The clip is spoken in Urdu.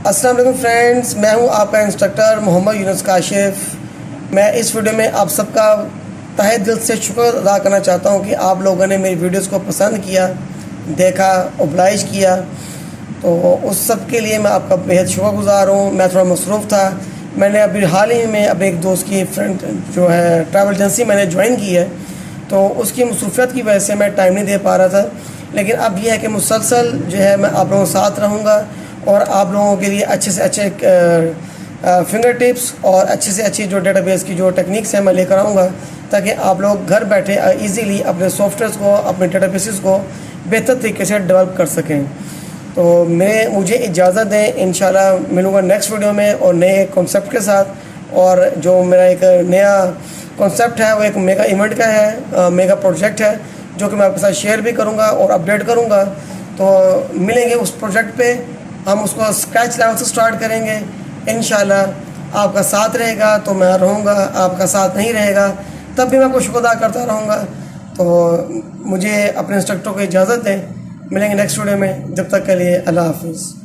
السلام علیکم فرینڈز، میں ہوں آپ کا انسٹرکٹر محمد یونس کاشف۔ میں اس ویڈیو میں آپ سب کا تہہ دل سے شکر ادا کرنا چاہتا ہوں کہ آپ لوگوں نے میری ویڈیوز کو پسند کیا، دیکھا، اوبلائز کیا، تو اس سب کے لیے میں آپ کا بہت شکر گزار ہوں۔ میں تھوڑا مصروف تھا، میں نے ابھی حال ہی میں اپنے ایک دوست کی فرینڈ جو ہے ٹریول ایجنسی میں نے جوائن کی ہے، تو اس کی مصروفیت کی وجہ سے میں ٹائم نہیں دے پا رہا تھا۔ لیکن اب یہ ہے کہ مسلسل جو ہے میں آپ لوگوں کے ساتھ رہوں گا اور آپ لوگوں کے لیے اچھے سے اچھے فنگر ٹپس اور اچھے سے اچھی جو ڈیٹا بیس کی جو ٹیکنیکس ہیں میں لے کر آؤں گا، تاکہ آپ لوگ گھر بیٹھے ایزیلی اپنے سافٹ ویئرس کو، اپنے ڈیٹا بیسز کو بہتر طریقے سے ڈیولپ کر سکیں۔ تو مجھے اجازت دیں، انشاءاللہ ملوں گا نیکسٹ ویڈیو میں اور نئے کنسیپٹ کے ساتھ۔ اور جو میرا ایک نیا کنسیپٹ ہے وہ ایک میگا ایونٹ کا ہے، میگا پروجیکٹ ہے، جو کہ میں آپ کے ساتھ شیئر بھی کروں گا اور اپڈیٹ کروں گا۔ تو ملیں گے اس پروجیکٹ پہ، ہم اس کو اسکریچ لیول سے سٹارٹ کریں گے انشاءاللہ۔ آپ کا ساتھ رہے گا تو میں رہوں گا، آپ کا ساتھ نہیں رہے گا تب بھی میں کو شکر ادا کرتا رہوں گا۔ تو مجھے اپنے انسٹرکٹر کو اجازت دیں، ملیں گے نیکسٹ ویڈیو میں، جب تک کے لیے اللہ حافظ۔